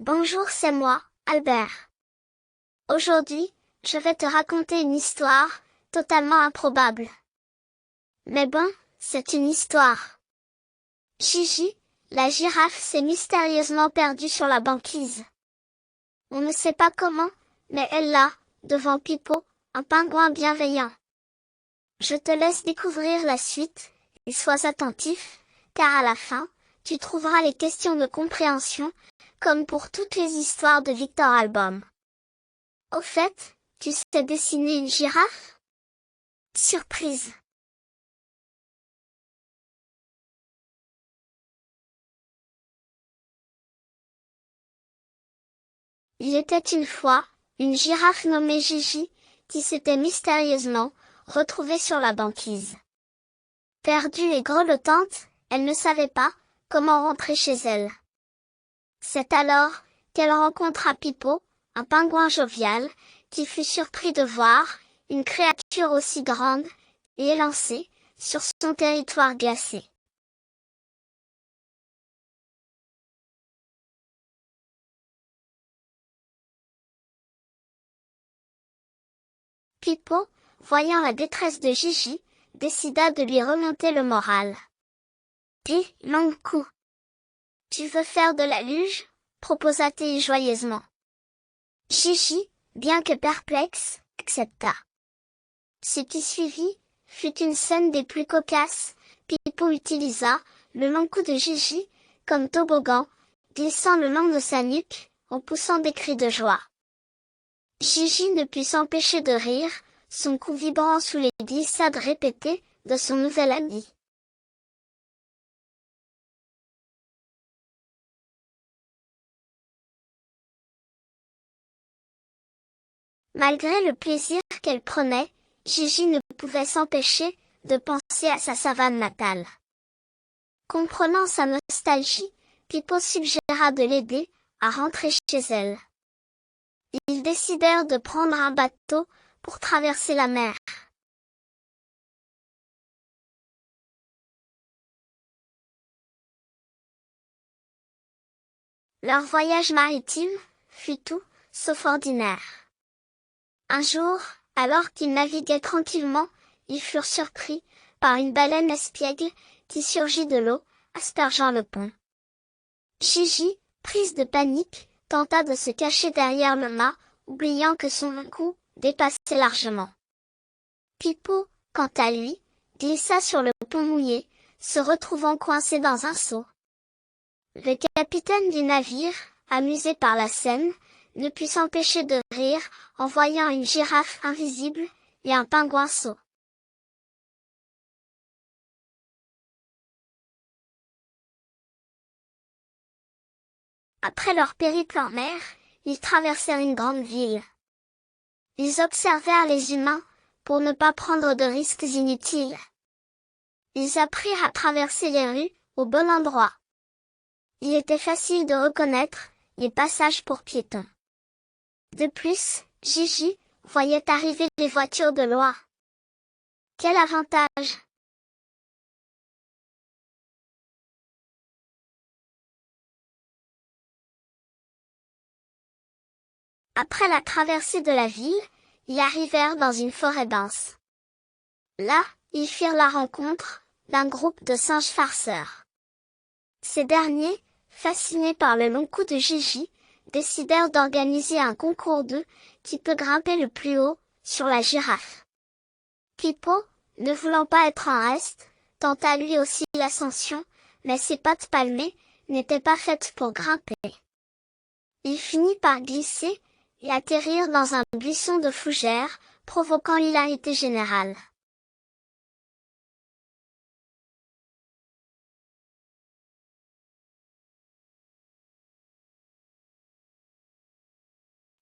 Bonjour, c'est moi, Albert. Aujourd'hui, je vais te raconter une histoire, totalement improbable. Mais bon, c'est une histoire. Gigi, la girafe s'est mystérieusement perdue sur la banquise. On ne sait pas comment, mais elle l'a, devant Pipo, un pingouin bienveillant. Je te laisse découvrir la suite, et sois attentif, car à la fin, tu trouveras les questions de compréhension, comme pour toutes les histoires de Victor Album. Au fait, tu sais dessiner une girafe? Surprise! Il était une fois, une girafe nommée Gigi, qui s'était mystérieusement retrouvée sur la banquise. Perdue et grelottante, elle ne savait pas comment rentrer chez elle. C'est alors qu'elle rencontra Pipo, un pingouin jovial, qui fut surpris de voir une créature aussi grande et élancée sur son territoire glacé. Pipo, voyant la détresse de Gigi, décida de lui remonter le moral. Dis, long cou, tu veux faire de la luge? Proposa-t-il joyeusement. Gigi, bien que perplexe, accepta. Ce qui suivit fut une scène des plus cocasses. Pipo utilisa le long cou de Gigi comme toboggan, glissant le long de sa nuque, en poussant des cris de joie. Gigi ne put s'empêcher de rire, son cou vibrant sous les glissades répétées de son nouvel ami. Malgré le plaisir qu'elle prenait, Gigi ne pouvait s'empêcher de penser à sa savane natale. Comprenant sa nostalgie, Pipo suggéra de l'aider à rentrer chez elle. Ils décidèrent de prendre un bateau pour traverser la mer. Leur voyage maritime fut tout sauf ordinaire. Un jour, alors qu'ils naviguaient tranquillement, ils furent surpris par une baleine espiègle qui surgit de l'eau, aspergeant le pont. Gigi, prise de panique, tenta de se cacher derrière le mât, oubliant que son cou dépassait largement. Pipo, quant à lui, glissa sur le pont mouillé, se retrouvant coincé dans un seau. Le capitaine du navire, amusé par la scène, ne put s'empêcher de rire en voyant une girafe invisible et un pingouin sot. Après leur périple en mer, ils traversèrent une grande ville. Ils observèrent les humains, pour ne pas prendre de risques inutiles. Ils apprirent à traverser les rues, au bon endroit. Il était facile de reconnaître les passages pour piétons. De plus, Gigi voyait arriver les voitures de loin. Quel avantage! Après la traversée de la ville, ils arrivèrent dans une forêt dense. Là, ils firent la rencontre d'un groupe de singes farceurs. Ces derniers, fascinés par le long cou de Gigi, décidèrent d'organiser un concours de qui peut grimper le plus haut sur la girafe. Pipo, ne voulant pas être en reste, tenta lui aussi l'ascension, mais ses pattes palmées n'étaient pas faites pour grimper. Il finit par glisser et atterrir dans un buisson de fougères, provoquant l'hilarité générale.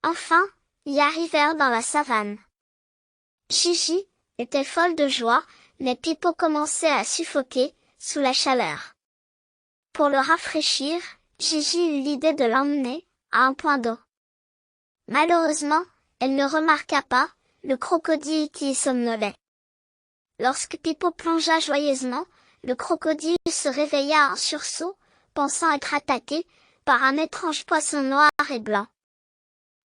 Enfin, ils arrivèrent dans la savane. Gigi était folle de joie, mais Pipo commençait à suffoquer sous la chaleur. Pour le rafraîchir, Gigi eut l'idée de l'emmener à un point d'eau. Malheureusement, elle ne remarqua pas le crocodile qui y somnolait. Lorsque Pipo plongea joyeusement, le crocodile se réveilla en sursaut, pensant être attaqué par un étrange poisson noir et blanc.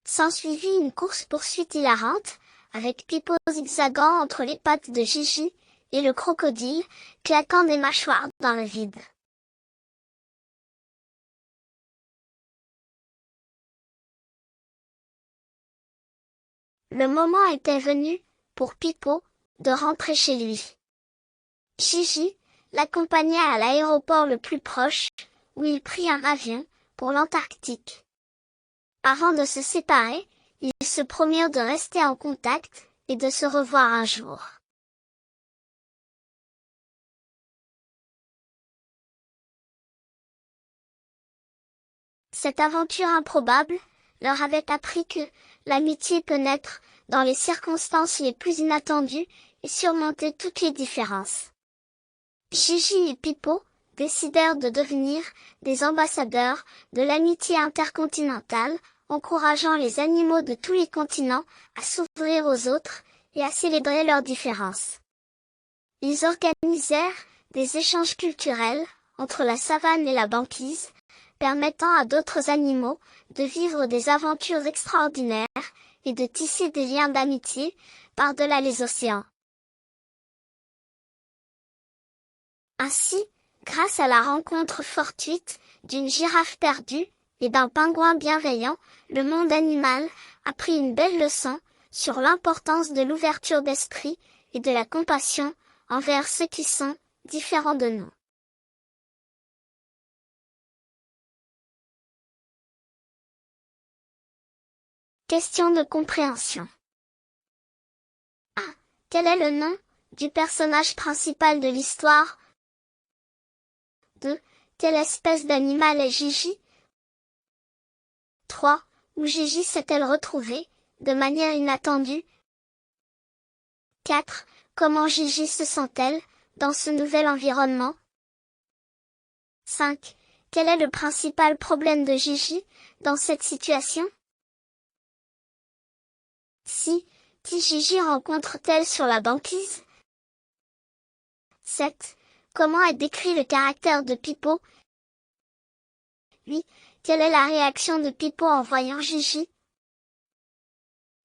S'ensuivit une course-poursuite hilarante, avec Pipo zigzagant entre les pattes de Gigi, et le crocodile, claquant des mâchoires dans le vide. Le moment était venu, pour Pipo, de rentrer chez lui. Gigi l'accompagna à l'aéroport le plus proche, où il prit un avion, pour l'Antarctique. Avant de se séparer, ils se promirent de rester en contact, et de se revoir un jour. Cette aventure improbable leur avait appris que l'amitié peut naître dans les circonstances les plus inattendues et surmonter toutes les différences. Gigi et Pipo décidèrent de devenir des ambassadeurs de l'amitié intercontinentale, encourageant les animaux de tous les continents à s'ouvrir aux autres et à célébrer leurs différences. Ils organisèrent des échanges culturels entre la savane et la banquise, permettant à d'autres animaux de vivre des aventures extraordinaires et de tisser des liens d'amitié par-delà les océans. Ainsi, grâce à la rencontre fortuite d'une girafe perdue et d'un pingouin bienveillant, le monde animal a pris une belle leçon sur l'importance de l'ouverture d'esprit et de la compassion envers ceux qui sont différents de nous. Question de compréhension. 1. Quel est le nom du personnage principal de l'histoire? 2. Quelle espèce d'animal est Gigi? 3. Où Gigi s'est-elle retrouvée, de manière inattendue? 4. Comment Gigi se sent-elle, dans ce nouvel environnement? 5. Quel est le principal problème de Gigi, dans cette situation? 6. Qui Gigi rencontre-t-elle sur la banquise? 7. Comment est décrit le caractère de Pipo? 8. Quelle est la réaction de Pipo en voyant Gigi?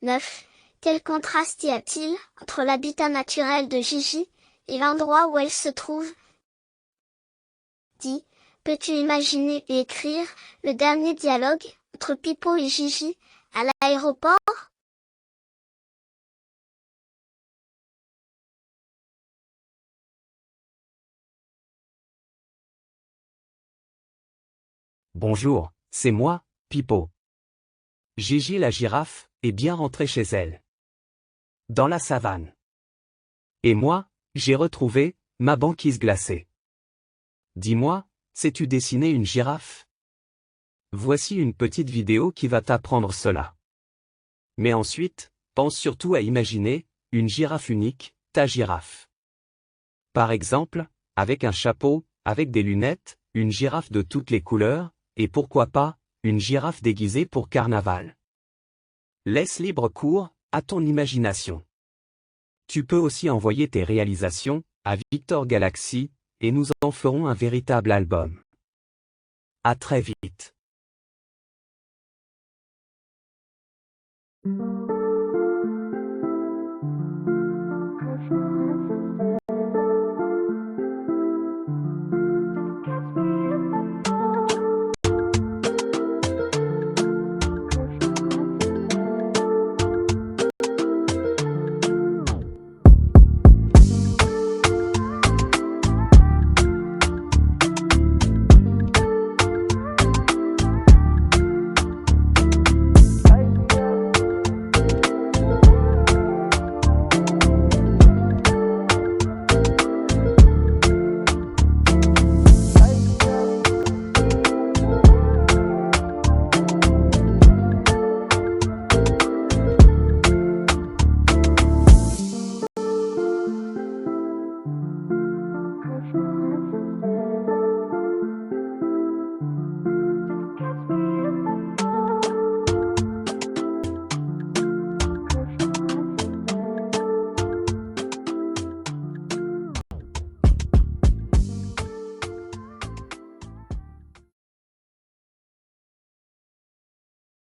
9. Quel contraste y a-t-il entre l'habitat naturel de Gigi et l'endroit où elle se trouve? 10. Peux-tu imaginer et écrire le dernier dialogue entre Pipo et Gigi à l'aéroport? Bonjour, c'est moi, Pipo. Gigi la girafe est bien rentrée chez elle. Dans la savane. Et moi, j'ai retrouvé ma banquise glacée. Dis-moi, sais-tu dessiner une girafe? Voici une petite vidéo qui va t'apprendre cela. Mais ensuite, pense surtout à imaginer une girafe unique, ta girafe. Par exemple, avec un chapeau, avec des lunettes, une girafe de toutes les couleurs, et pourquoi pas, une girafe déguisée pour carnaval. Laisse libre cours à ton imagination. Tu peux aussi envoyer tes réalisations à Victor Galaxy, et nous en ferons un véritable album. À très vite.